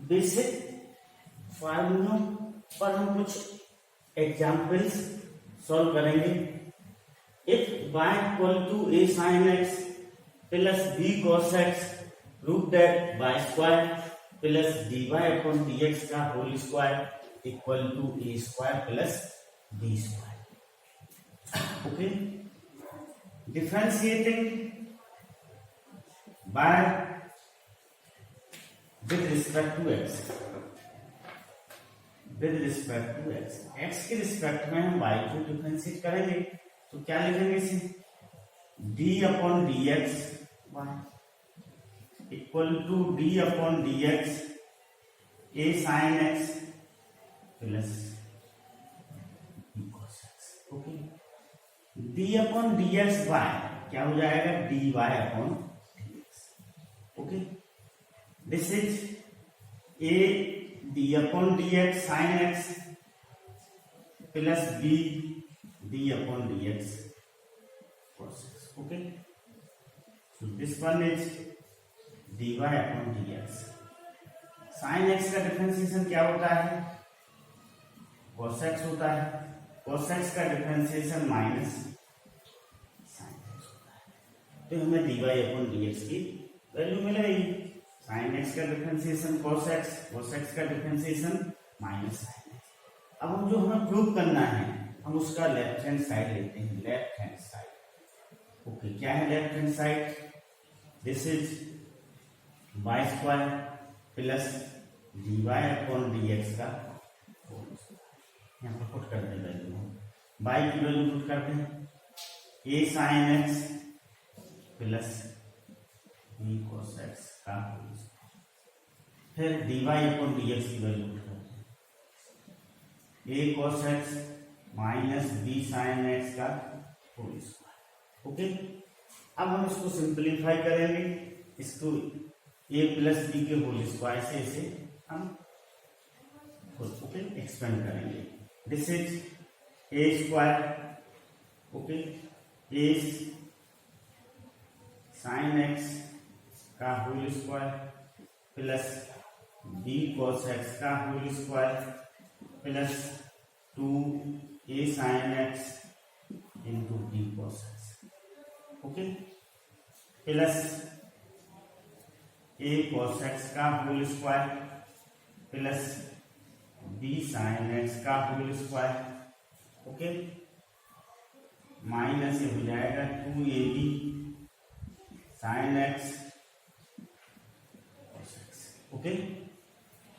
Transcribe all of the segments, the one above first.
Basic फॉर्मूलों पर हम कुछ एग्जाम्पल्स सॉल्व करेंगे। If y equal to a sin x plus b cos x prove that y square plus dy upon dx का whole square equal to a square plus b square. Okay, differentiating by with respect to x, with respect to x, x के respect में हम y को differentiate करेंगे तो क्या लिखेंगे इसे d upon d x y equal to d upon d x a sine x plus b cos x। Okay, d upon d x y क्या हो जाएगा dy upon okay, this is a d upon dx sin x plus b d upon dx cos x। okay, so this one is dy upon dx। sin x का differentiation क्या होता है cos x होता है, cos x का differentiation minus sin x होता है, तो हमें dy upon dx की वैल्यू मिलेगी। sin x का differentiation cos x, cos x का डिफरेंशिएशन माइनस sin x। अब हम जो हमें प्रूव करना है हम उसका लेफ्ट हैंड साइड लेते हैं, लेफ्ट हैंड साइड। ओके, क्या है left hand side, this is y square plus dy upon dx का होल स्क्वायर। यहाँ पर पुट करते हैं वैल्यू, y की वैल्यू पुट करते हैं a sin x plus b cos x का होल स्क्वायर, फिर dy अपॉन dx की वैल्यू पुट करते हैं a cos x minus b sin x का होल स्क्वायर। ओके, अब हम इसको सिंपलीफाई करेंगे, इसको a प्लस b के होल स्क्वायर से इसे हम ओके एक्सपेंड करेंगे। This is a square okay a sin x का whole square plus b cos x का whole square plus 2a sin x into b cos x। Okay, plus a cos x का whole square plus b sin x का whole square. Okay, minus हो जाएगा 2ab sin x okay,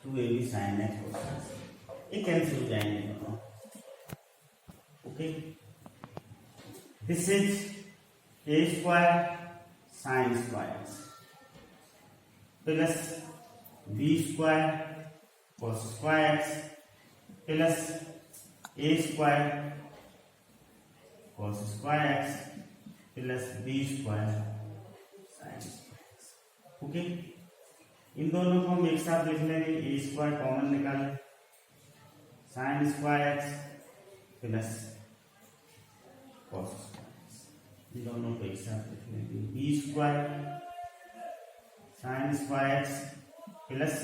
2ab sin x cos x, ये cancel हो जाएंगे दोनों। Okay, this is a square sin square plus b square cos square plus a square cos square plus b square sin square. Okay, इन दोनों को हम एक साथ लिख लेंगे, a स्क्वायर कॉमन निकालें sin square x plus cos square, इन दोनों को एक साथ लिख लेंगे b square sin square x plus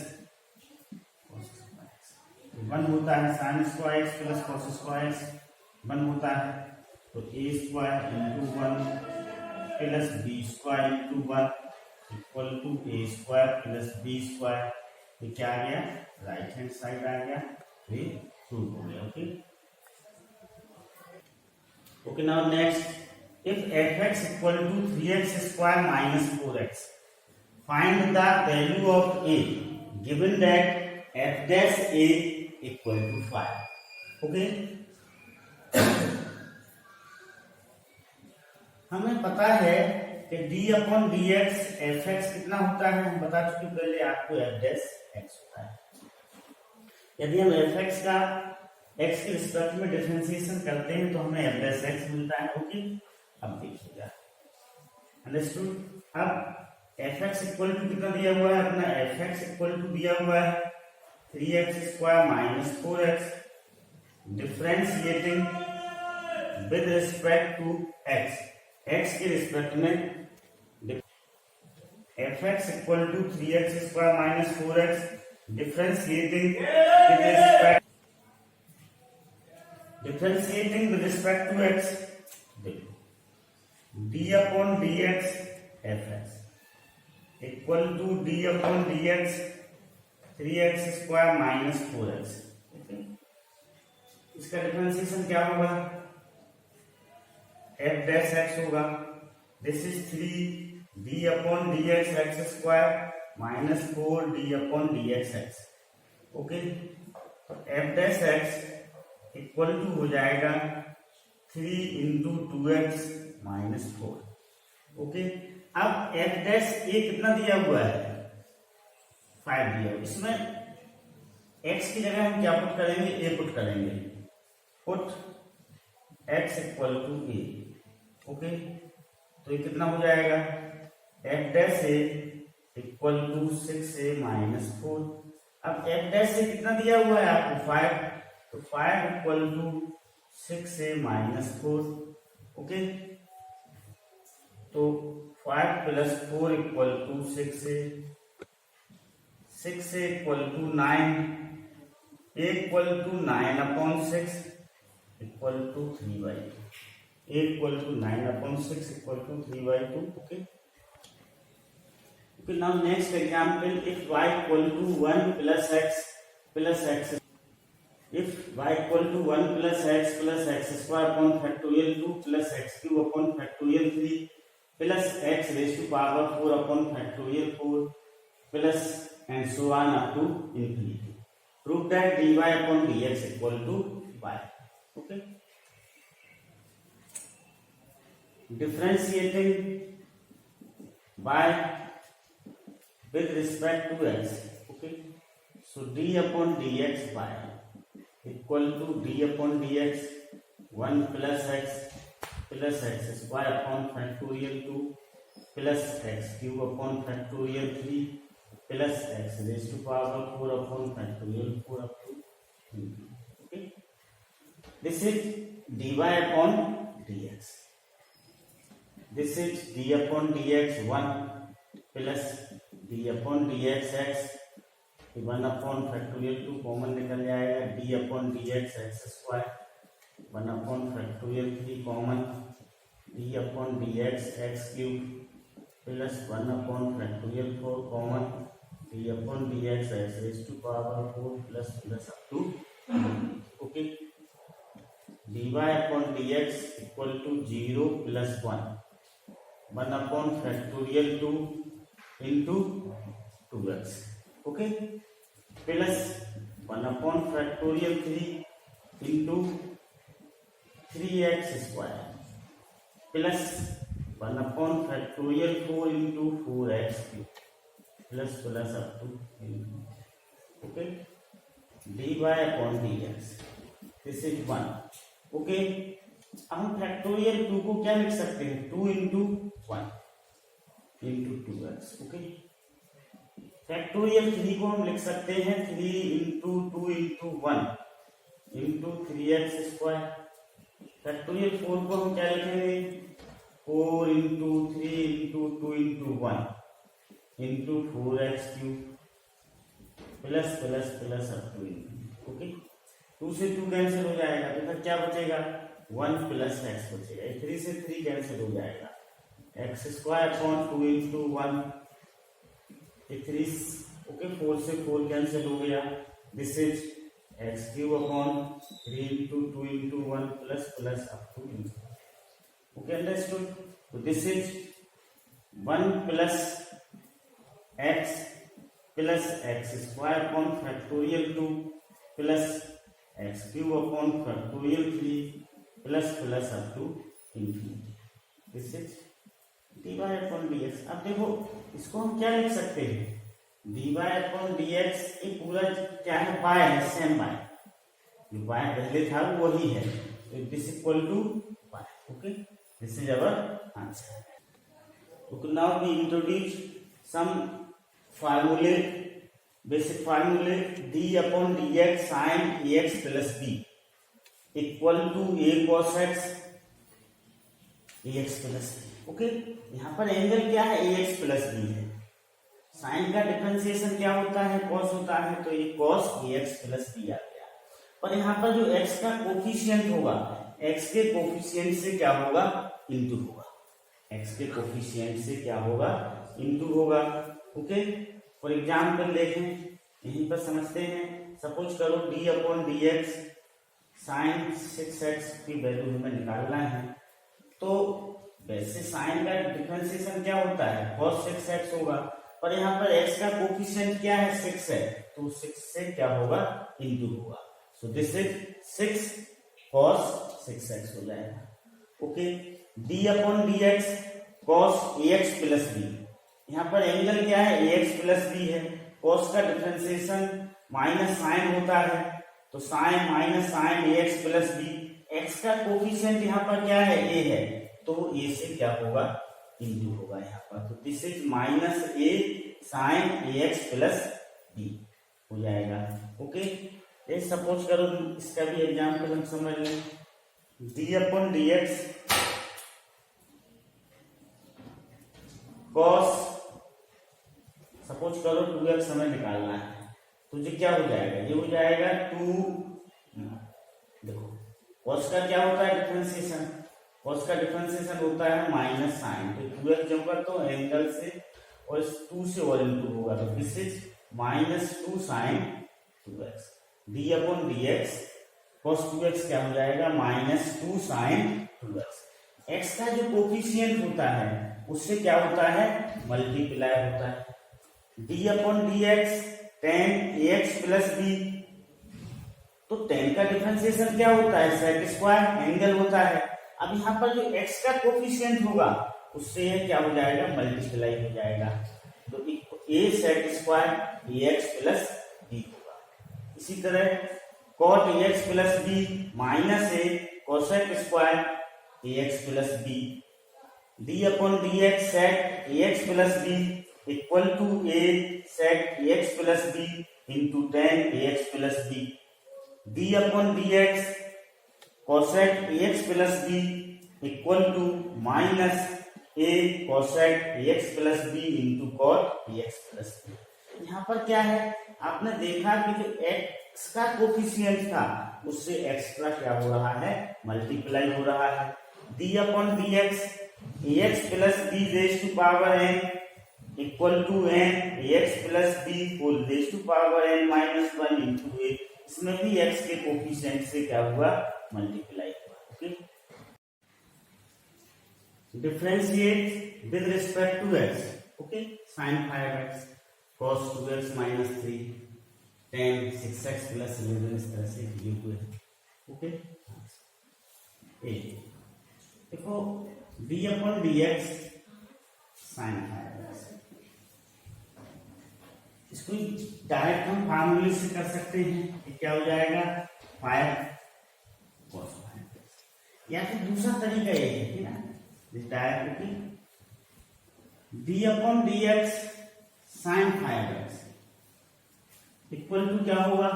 cos square. One होता है sin square x plus cos square one होता है, तो a square into one plus b square into one equal to a square plus b square. ये क्या आ गया, right hand side आ गया, ये प्रूव हो गया। Okay okay, now next, if fx equal to 3x square minus 4x find the value of a given that f dash a equal to 5। Okay, हमें पता है कि d upon d x f x कितना होता है, हम बता चुके पहले आपको एफ डैश एक्स होता है। यदि हम एफ एक्स का एक्स के रिस्पेक्ट में डिफरेंशिएशन करते हैं तो हमें एफ डैश एक्स मिलता है। ओके, अब देखिएगा, अंडरस्टूड। अब एफ एक्स इक्वल टू कितना दिया हुआ है, अपना एफ एक्स इक्वल टू दिया हुआ है 3x square minus 4x, differentiating with respect to x, x के रिस्पेक्ट में f x equal to 3x square minus 4x differentiating with respect to x, d upon dx fx equal to d upon dx 3x square minus 4x। इसका differentiation क्या होगा, f dash x होगा, this is 3 d upon dx x square minus 4 d upon dx x। Okay, तो f dash x equal to हो जाएगा 3 into 2x minus 4। Okay, अब f dash a कितना दिया हुआ है, 5 दिया हुआ, इसमें x की जगह हम क्या पुट करेंगे, a पुट करेंगे, put x equal to a. Okay, तो ये कितना हो जाएगा, f dash a equal to 6a minus 4। अब f डैश से कितना दिया हुआ है आपको, 5, तो 5 equal to 6a minus 4। Okay, तो 5 plus 4 equal to 6a, 6a equal to 9, a equal to 9 upon 6 equal to 3/2, a equal to 9 upon 6 equal to 3/2। Okay, okay, now next example, if y equal to 1 plus x, if y equal to 1 plus x square upon factorial 2 plus x cube upon factorial 3 plus x raised to power 4 upon factorial 4 plus and so on up to infinity, prove that dy upon dx equal to y। okay, differentiating by with respect to x। okay, so d upon dx by equal to d upon dx 1 plus x square upon factorial 2 plus x cube upon factorial 3 plus x raised to power 4 upon factorial 4 up to infinity। okay, this is dy upon dx, this is d upon dx 1 plus d upon dx x, 1 upon factorial 2 common निकल जाएगा, d upon dx x square, 1 upon factorial 3 common, d upon dx x cube plus 1 upon factorial 4 common, d upon dx x raised to power 4 plus up to। okay, dy upon dx equal to 0 plus 1 upon factorial 2 into 2x। okay, plus 1 upon factorial 3 into 3x square plus 1 upon factorial 4 into 4x cube plus up to infinity। okay, dy upon dx, this is 1। okay, अब हम factorial 2 को क्या लिख सकते हैं, 2 into 1 into 2x। Okay, factorial 3 को हम लिख सकते हैं 3 into 2 into 1 into 3x square. Factorial 4 को हम क्या लिखेंगे, 4 into 3 into 2 into 1 into 4x cube plus up to infinity. Okay, 2 से 2 कैंसिल हो जाएगा, तो फिर क्या बचेगा, 1 प्लस x बचेगा, 3 से 3 कैंसिल हो जाएगा, x square upon 2 into 1, 3। Okay, 4 से 4 कैंसिल हो गया, this is x cube upon 3 into 2 into 1 plus up to infinity. Okay, understood. तो this is 1 plus x square upon factorial 2 plus x cube upon factorial 3 plus up to infinity, this is dy upon dx। अब देखो इसको हम क्या लिख सकते हैं, dy upon dx, ये पूरा क्या है, y है, सेम y, जो y पहले था वो वही है, तो this equal to y। Okay, this is our answer. Okay, now we introduce some फार्मूले, बेसिक फार्मूले। d upon dx sin ax plus b equal to a cos x ax plus b। Okay, यहाँ पर angle क्या है, ax plus b है, sine का differentiation क्या होता है, कॉस होता है, तो ये कॉस ax प्लस b आ गया। और यहाँ पर जो x का कोफिशिएंट होगा, x के कोफिशिएंट से क्या होगा, इंटू होगा, x के कोफिशिएंट से क्या होगा, इंटू होगा। ओके, फॉर एग्जाम्पल देखें, यहीं पर समझते हैं। सपोज करो d upon d x sine 6x की वैल्यू हमें निकालना है, तो वैसे साइन का डिफरेंशिएशन क्या होता है, cos 6x होगा, और यहाँ पर x का कोफिशिएंट क्या है, 6 है, तो 6 से क्या होगा, इंटू होगा। सो दिस इज 6 cos 6x हो जाएगा। Okay, d upon d x cos ax plus b, यहाँ पर एंगल क्या है, ax प्लस b है, cos का डिफरेंशिएशन माइनस साइन होता है, तो sine minus sine ax plus b, x का कोफिशिएंट यहाँ पर क्या है, a है, तो a से क्या होगा, इंटू होगा यहाँ पर, तो this is minus a sine ax plus b हो जाएगा। ओके, ये सपोज करो इसका भी एग्जाम्पल हम समझ लें, d upon d x cos, suppose करो 2x हमें निकालना है, तो ये क्या हो जाएगा, ये हो जाएगा 2, देखो कॉस का क्या होता है डिफरेंशिएशन, कॉस का डिफरेंशिएशन होता है माइनस साइन, तो 2x जब कर तो एंगल से और इस 2 से और इंटू होगा, तो this is minus 2 sine 2x, d upon d x cos 2x क्या हो जाएगा, माइनस 2 साइन 2x। x का जो कोफिशिएंट होता है उससे क्या होता है, मल्टीप्लाई होता है, d upon d x ten ax plus b, तो टेन का डिफरेंशिएशन क्या होता है, सेक स्क्वायर, एंगल होता है। अब यहाँ पर जो x का कोफिशिएंट होगा उससे क्या हो जाएगा, मल्टीप्लाई हो जाएगा, तो a sec square ax plus b होगा। इसी तरह cot ax plus b minus a cosec square ax plus b, d upon d x sec ax plus b equal to a sec ax plus b into tan ax plus b, d upon d x cosec ax plus b equal to minus a cosec ax plus b into cot ax plus b। यहाँ पर क्या है, आपने देखा कि जो x का coefficient था उससे x का क्या हो रहा है, मल्टीप्लाई हो रहा है, d upon d x ax plus b raise to power n equal to n ax plus b whole raise to power n minus 1 into a, इसमें भी x के कोफिशिएंट से क्या हुआ, मल्टीप्लाई हुआ। Okay, differentiate with respect to x, okay, sin 5x cos 2x minus 3 tan 6x plus 11, इस तरह से ये हुए। ओके, ए देखो d upon d x sin 5x, इसको डायरेक्ट हम फार्मूले से कर सकते हैं कि क्या हो जाएगा, 5 cos 5x, या फिर दूसरा तरीका ये है कि ना, direct d upon d x sine 5x equal to क्या होगा,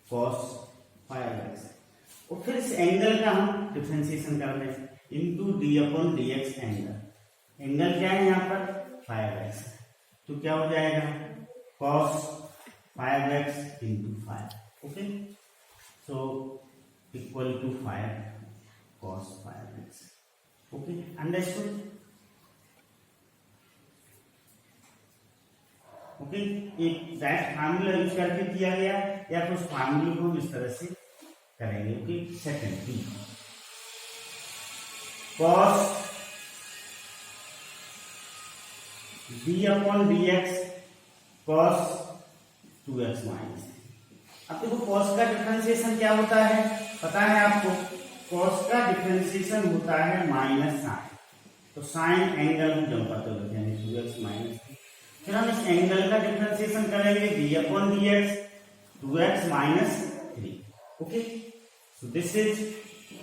cos 5x, और फिर इस एंगल का हम डिफरेंशिएशन कर रहे हैं into d upon d x angle, angle क्या है यहाँ पर 5x, तो क्या हो जाएगा cos 5x into 5, okay, so equal to 5 cos 5x, okay, understood, okay, एक डायरेक्ट फार्मूला यूज करके किया गया, या फिर उस फार्मूले को हम इस तरह से करेंगे। Okay, second b cos d upon d x cos 2x minus, अब देखो cos का डिफरेंशिएशन क्या होता है, पता है आपको, cos का डिफरेंशिएशन होता है माइनस साइन, तो साइन एंगल हम जब पता होते हैं 2x माइनस, फिर हम इस एंगल का डिफरेंशिएशन करेंगे d upon d x 2x minus 3, okay, so this is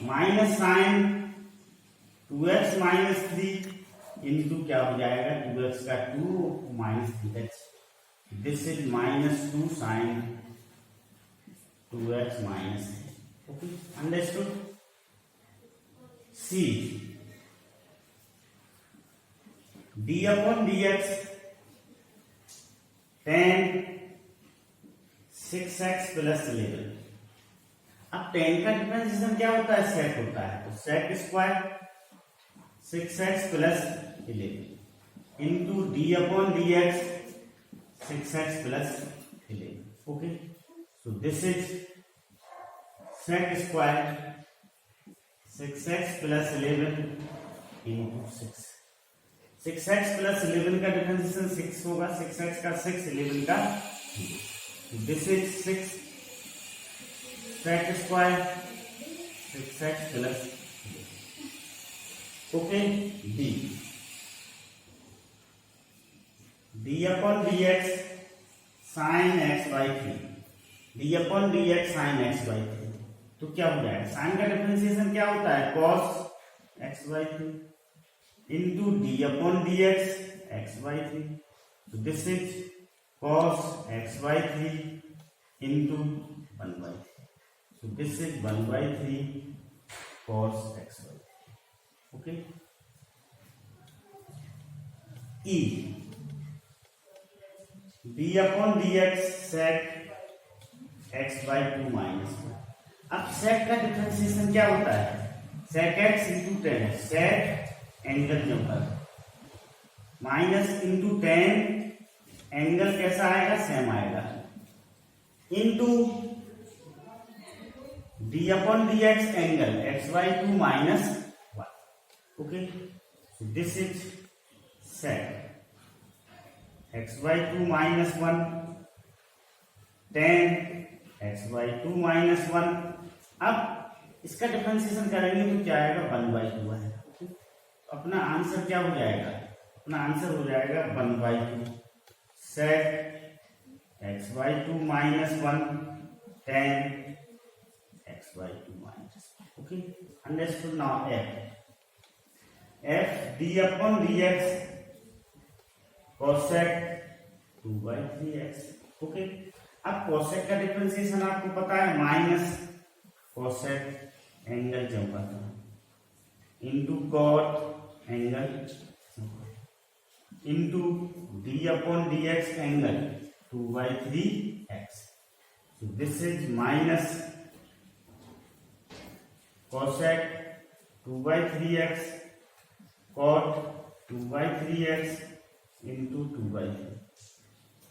minus sine 2x minus 3 into क्या हो जाएगा, 2x का 2 minus 3x, this is minus 2 sin 2x minus 3, okay, understood, c d upon dx 10 6x plus 11। अब 10 का differentiation क्या होता है? सेक होता है, तो sec square 6x plus 11 into d upon d x 6x plus 11। Okay, so this is sec square 6x plus 11 into 6। 6x plus 11 का differentiation 6 होगा, 6x का 6, 11 का 2। This is 6 sec square 6x plus 11। Okay, d upon d x sine x by 3, d upon d x sine x by 3, तो क्या हो जाएगा? Sign का differentiation क्या होता है? Cos x by 3 into d upon d x x by 3, तो this is cos x by 3 into 1 by 3, so this is 1 by 3 cos x by 3. Okay, E d upon dx sec x by 2 minus 1। अब sec का differentiation क्या होता है? sec x into 10, sec angle number minus into 10 angle कैसा आएगा? Same आएगा, into d upon dx angle x by 2 minus 1। Okay, so this is sec x by 2 minus 1 tan x by 2 minus 1। अब इसका differentiation करेंगे तो क्या आएगा? 1 by 2 आएगा। Okay? अपना आंसर क्या हो जाएगा? अपना आंसर हो जाएगा 1 by 2 sec x by 2 minus 1 tan x by 2 minus 1। Okay, understood now? F d upon dx cosec 2 by 3x। Okay, अब cosec का डिफरेंशिएशन आपको पता है, माइनस cosec एंगल जमता into cot angle into d upon dx angle 2 by 3x। So this is minus cosec 2 by 3x cot 2 by 3x into 2 by 3।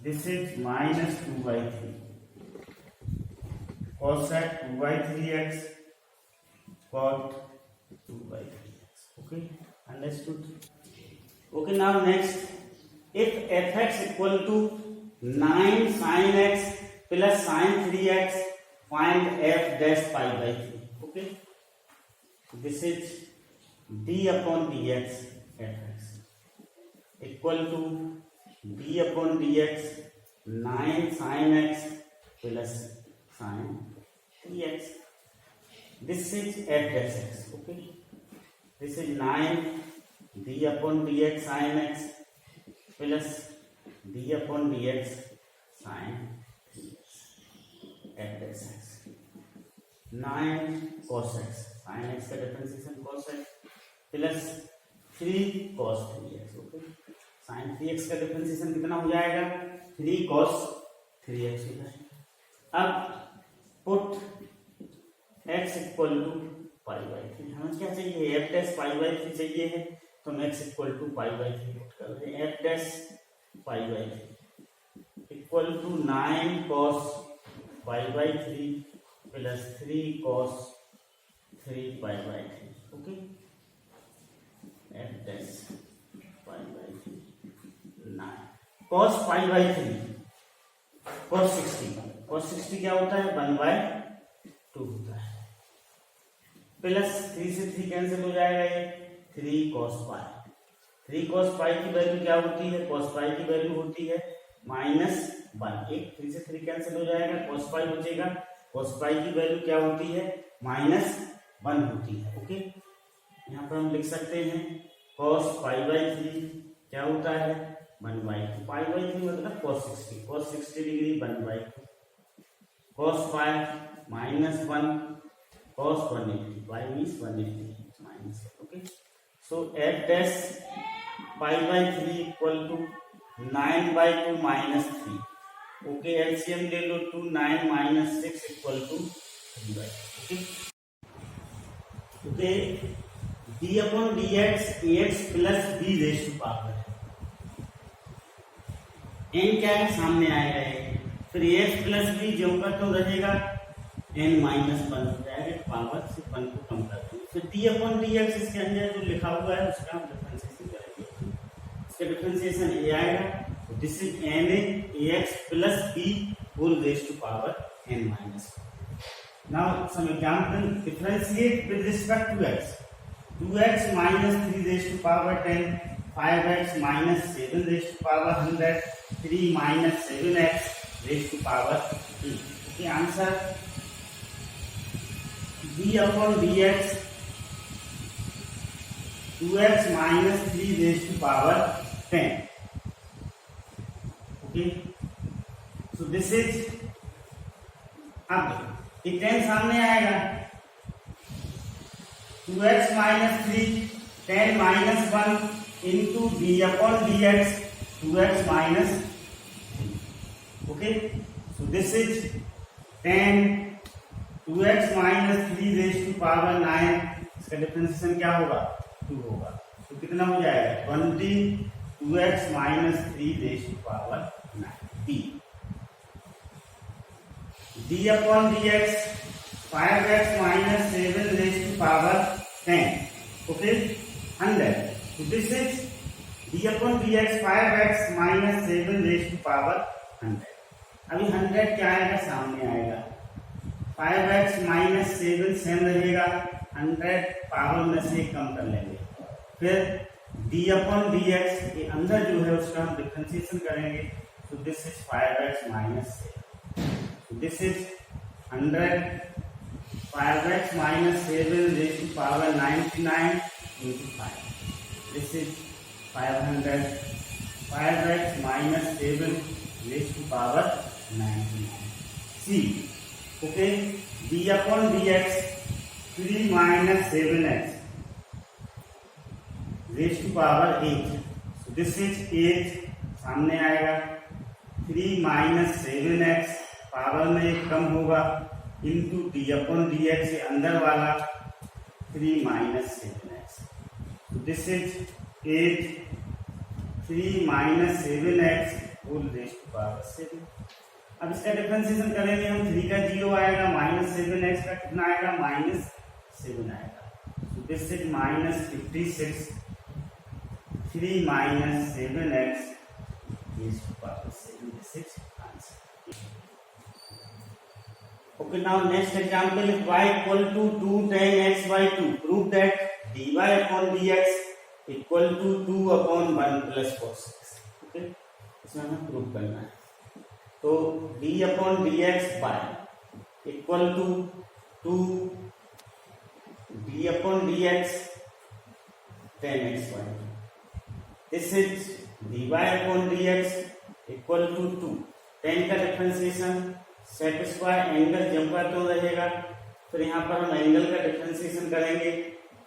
This is minus 2 by 3 cosec 2 by 3x cot 2 by 3x। Okay, understood? Okay, now next, if fx equal to 9 sin x plus sin 3x, find f dash pi by 3। Okay, this is d upon dx fx equal to d upon dx 9 sin x plus sin 3x. This is f dash x. Okay, this is 9 d upon dx sin x plus d upon dx sin 3x f dash x। 9 cos x, sin x का differentiation cos x plus 3 cos 3x। Okay, sin 3x का differentiation कितना हो जाएगा? 3 cos 3x हो जाएगा। अब put x equal to pi by 3, हमें क्या चाहिए? f डैश पाई बाई 3 चाहिए है, तो हम x equal to pi by 3 put कर रहे हैं। f dash pi by 3 equal to 9 cos pi by 3 plus 3 cos 3 pi by 3। Okay, f dash pi by 3 9 cos pi by 3 cos 60 क्या होता है? 1 by 2 होता है, प्लस 3 से 3 कैंसिल हो जाएगा, ये 3 cos पाई। 3 cos पाई की वैल्यू क्या होती है? cos पाई की वैल्यू होती है -1। एक 3 से 3 कैंसिल हो जाएगा, cos पाई बचेगा। cos पाई की वैल्यू क्या होती है? -1 होती है। ओके, यहाँ पर हम लिख सकते हैं cos पाई बाई 3 क्या होता है? 1 by 2। पाई बाई 3 मतलब cos 60 degree 1 by 2 cos pi -1 cos 180 pi means 180 minus. Okay, so f dash pi by 3 equal to 9 by 2 -3 okay LCM ले लो 2 9 minus 6 equal to 3/2 okay d upon d x a x plus b raise to power n क्या है सामने आएगा ये, फिर ए x plus B जो का तो रहेगा एन माइनस 1 हो जाएगा, पावर से 1 को कम कर देंगे, फिर डी अपॉन डी एक्स इसके अंदर जो लिखा हुआ है उसका हम डिफरेंशिएशन करेंगे, इसका डिफरेंशिएशन ए आएगा, this is n a x plus b whole raise to power n minus 1. Now some example, differentiate with respect to x. 2x minus 3 raised to power 10, 5x minus 7 raised to power 100, 3 minus 7x raised to power 3. Okay, answer d upon dx 2x minus 3 raised to power 10. Okay, so this is अब ये 10 सामने आएगा 2x minus 3 10 minus 1 into d upon d x 2x minus 3. Okay so this is 10 2x minus 3 raise to power 9, इसका differentiation क्या होगा 2 होगा, तो कितना हो जाएगा 20 2x minus 3 raise to power 9 d d upon dx 5x minus 7 raised to power 10. Okay, 100. So this is d upon dx 5x minus 7 raised to power 100. अभी 100 क्या आएगा सामने आएगा 5x minus 7 सेम रहेगा, 100 पावर में से कम कर लेंगे, फिर d upon dx के अंदर जो है उसका हम डिफरेंशिएशन करेंगे, तो this is 5x minus 7. This is 100 5x minus 7 raised to power 99 into 5. This is 500 5x minus 7 raised to power 99. C. Okay. d upon dx 3 minus 7x raised to power 8. So this is 8 सामने आएगा, 3 minus 7x power में एक कम होगा into d upon d x अंदर वाला 3 minus 7x. This is 8 3 minus 7x whole raise to power 7. अब इसका डिफरेंशिएशन करेंगे हम, 3 का 0 आएगा, माइनस 7x का कितना आएगा माइनस 7 आएगा, this is minus 56 3 minus 7x raise to power 7. This is answer. Okay, now next example is y equal to 2 tan x by 2. Prove that dy upon dx equal to 2 upon 1 plus cos x. Okay, इसमें हमें prove करना है, तो d upon dx by equal to 2 d upon dx tan x by 2. This is dy upon dx equal to 2. tan का differentiation sec square angle जंपर तो रहेगा, फिर यहाँ पर हम एंगल का डिफरेंशिएशन करेंगे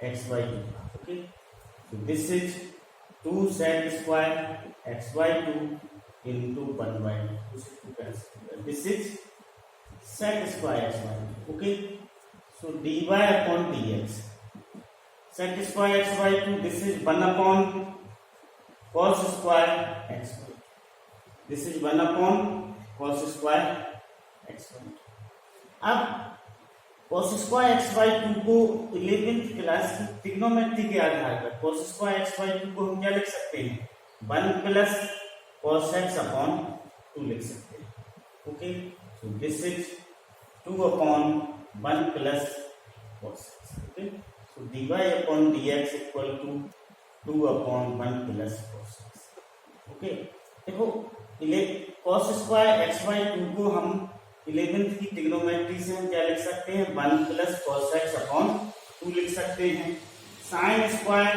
x by 2. Okay, so this is 2 sec square x by 2 into 1 by 2. This is sec square x by 2. Okay, so dy upon dx sec square x by 2, this is 1 upon cos square x by 2. This is 1 upon cos square x by 2. अब cos square x by 2 को 11th class की trigonometry के आधार पर cos square x by 2 को हम क्या लिख सकते हैं 1 प्लस cos x अपॉन 2 लिख सकते हैं. Okay, so this is 2 upon 1 plus cos x. Okay, so dy upon dx equal to 2 upon 1 plus cos x. Okay, देखो cos स्क्वायर x by 2 को हम 11th की ट्रिग्नोमेट्री से हम क्या लिख सकते हैं 1 प्लस cos x अपॉन 2 लिख सकते हैं. साइन स्क्वायर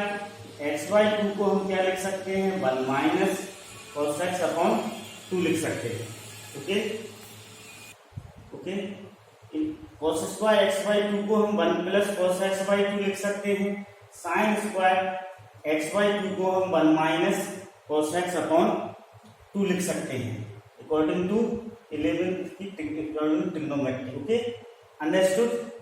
x by 2 को हम क्या लिख सकते हैं 1 माइनस cos x अपॉन 2 लिख सकते हैं. Okay okay, cos square x by 2 को हम 1 प्लस cos x by 2 लिख सकते हैं. साइन स्क्वायर x by 2 को हम 1 माइनस cos x अपॉन 2 लिख सकते हैं अकॉर्डिंग टू 11th की ट्रिग्नोमेट्री. Okay, understood?